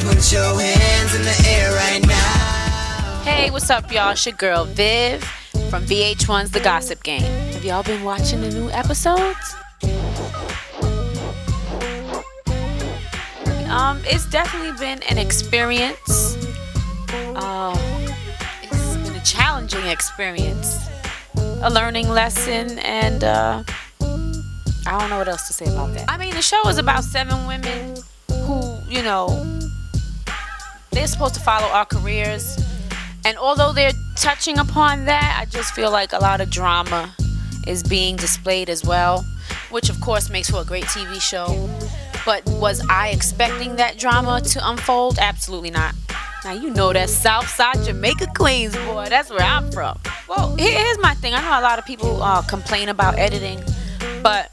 Put your hands in the air right now. Hey, what's up, y'all? It's your girl Viv from VH1's The Gossip Game. Have y'all been watching the new episodes? It's definitely been an experience. It's been a challenging experience, a learning lesson, and I don't know what else to say about that. I mean, the show is about 7 women who, you know, they're supposed to follow our careers, and although they're touching upon that, I just feel like a lot of drama is being displayed as well, which of course makes for a great TV show. But was I expecting that drama to unfold? Absolutely not. Now, you know that Southside Jamaica Queens, boy. That's where I'm from. Well, here's my thing. I know a lot of people complain about editing, but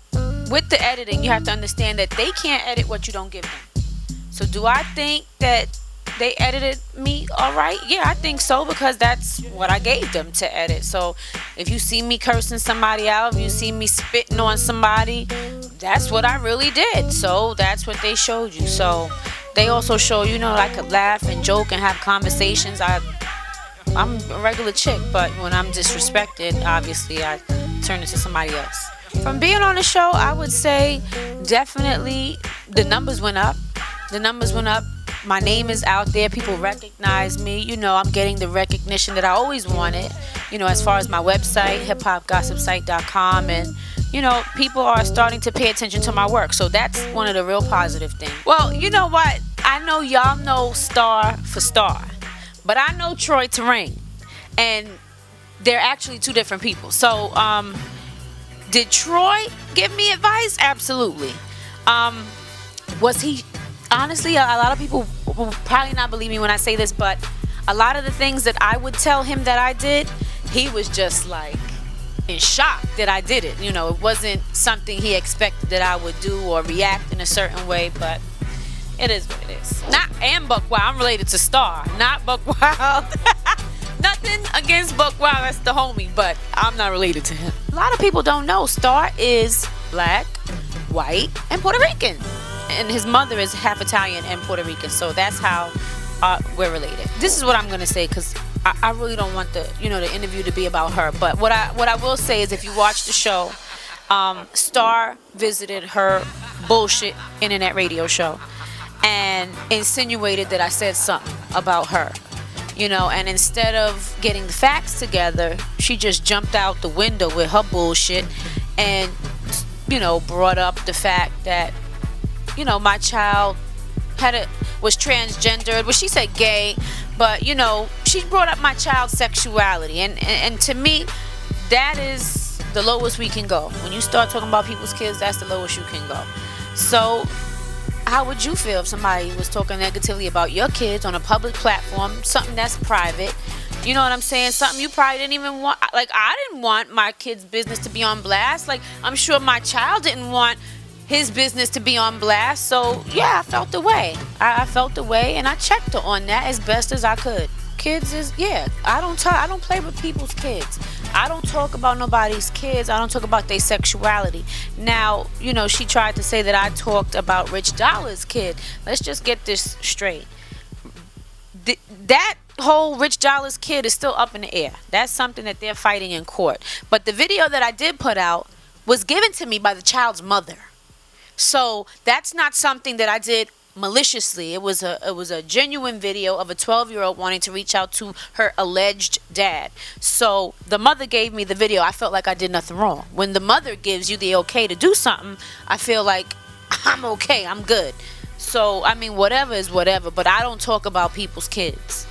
with the editing, you have to understand that they can't edit what you don't give them. So do I think that they edited me all right? Yeah, I think so, because that's what I gave them to edit. So if you see me cursing somebody out, if you see me spitting on somebody, that's what I really did. So that's what they showed you. So they also show, you know, I could laugh and joke and have conversations. I'm a regular chick, but when I'm disrespected, obviously I turn into somebody else. From being on the show, I would say definitely the numbers went up. The numbers went up. My name is out there. People recognize me. You know, I'm getting the recognition that I always wanted, you know, as far as my website, hiphopgossipsite.com, and, you know, people are starting to pay attention to my work. So that's one of the real positive things. Well, you know what? I know y'all know Star for Star, but I know Troy Terrain, and they're actually 2 different people. So, did Troy give me advice? Absolutely. Was he... Honestly, a lot of people will probably not believe me when I say this, but a lot of the things that I would tell him that I did, he was just like in shock that I did it. You know, it wasn't something he expected that I would do or react in a certain way, but it is what it is. And Buck Wild. I'm related to Star, not Buck Wild. Nothing against Buck Wild, that's the homie, but I'm not related to him. A lot of people don't know Star is black, white, and Puerto Rican. And his mother is half Italian and Puerto Rican, so that's how we're related. This is what I'm gonna say, because I really don't want the interview to be about her. But what I will say is, if you watch the show, Star visited her bullshit internet radio show and insinuated that I said something about her, you know. And instead of getting the facts together, she just jumped out the window with her bullshit and, you know, brought up the fact that, you know, my child was transgendered. Well, she said gay, but, you know, she brought up my child's sexuality. And to me, that is the lowest we can go. When you start talking about people's kids, that's the lowest you can go. So how would you feel if somebody was talking negatively about your kids on a public platform, something that's private? You know what I'm saying? Something you probably didn't even want. Like, I didn't want my kid's business to be on blast. Like, I'm sure my child didn't want his business to be on blast. So yeah, I felt the way. I felt the way, and I checked her on that as best as I could. Kids is, yeah, I don't play with people's kids. I don't talk about nobody's kids. I don't talk about their sexuality. Now, you know, she tried to say that I talked about Rich Dollaz' kid. Let's just get this straight. That whole Rich Dollaz kid is still up in the air. That's something that they're fighting in court. But the video that I did put out was given to me by the child's mother. So that's not something that I did maliciously. It was a genuine video of a 12-year-old wanting to reach out to her alleged dad. So the mother gave me the video. I felt like I did nothing wrong. When the mother gives you the okay to do something, I feel like I'm okay, I'm good. So, I mean, whatever is whatever, but I don't talk about people's kids.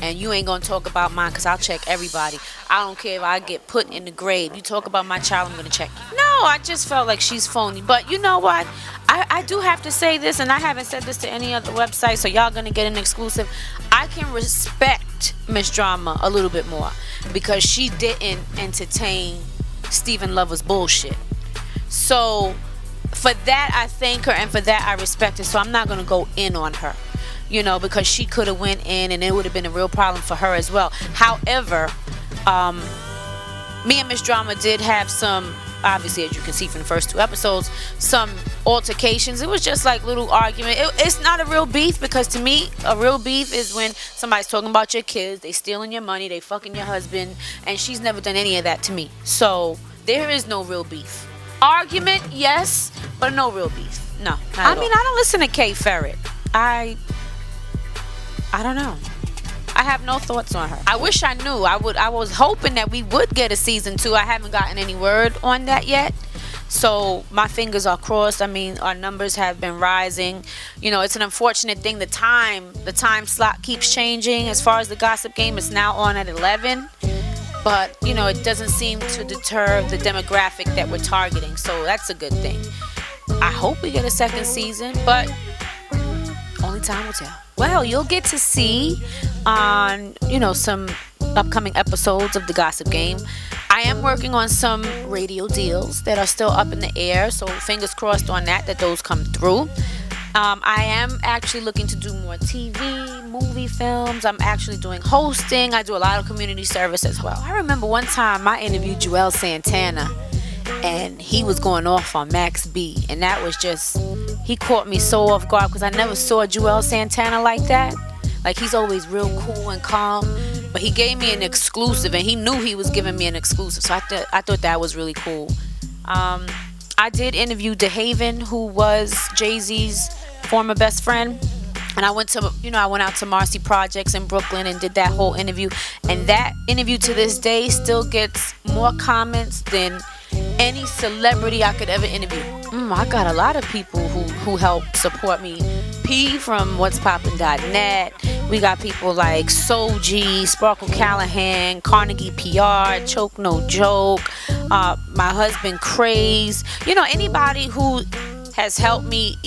And you ain't gonna talk about mine, because I'll check everybody. I don't care if I get put in the grave. You talk about my child, I'm gonna check you. No, I just felt like she's phony. But you know what? I do have to say this, and I haven't said this to any other website, so y'all gonna get an exclusive. I can respect Miss Drama a little bit more, because she didn't entertain Stephen Lover's bullshit. So for that, I thank her, and for that, I respect her. So I'm not gonna go in on her, you know, because she could have went in and it would have been a real problem for her as well. However, me and Miss Drama did have some obviously, as you can see from the first 2 episodes, some altercations. It was just like little argument. It's not a real beef, because to me, a real beef is when somebody's talking about your kids, they stealing your money, they fucking your husband, and she's never done any of that to me. So there is no real beef. Argument, yes, but no real beef. No, I mean, I don't listen to Kay Ferret. I don't know. I have no thoughts on her. I wish I knew. I was hoping that we would get a season 2. I haven't gotten any word on that yet. So my fingers are crossed. I mean, our numbers have been rising. You know, it's an unfortunate thing. The time slot keeps changing. As far as the Gossip Game, it's now on at 11. But, you know, it doesn't seem to deter the demographic that we're targeting. So that's a good thing. I hope we get a second season, but only time will tell. Well, you'll get to see on, you know, some upcoming episodes of the Gossip Game. I am working on some radio deals that are still up in the air, so fingers crossed on that those come through. I am actually looking to do more TV, movie, films. I'm actually doing hosting. I do a lot of community service as well. I remember one time I interviewed Juelz Santana, and he was going off on Max B, and that was just, he caught me so off guard, because I never saw Juelz Santana like that. Like, he's always real cool and calm, but he gave me an exclusive, and he knew he was giving me an exclusive, so I thought that was really cool. I did interview DeHaven, who was Jay-Z's former best friend, and I went out to Marcy Projects in Brooklyn and did that whole interview, and that interview to this day still gets more comments than any celebrity I could ever interview. I got a lot of people who helped support me. P from what'spoppin.net. We got people like Soji, Sparkle Callahan, Carnegie PR, Choke No Joke, my husband Craze. You know, anybody who has helped me,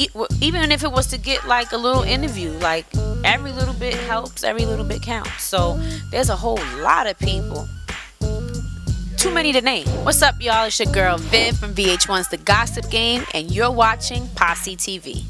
even if it was to get like a little interview, like every little bit helps, every little bit counts. So there's a whole lot of people. Too many to name. What's up, y'all? It's your girl Viv from VH1's The Gossip Game, and you're watching POSSETV.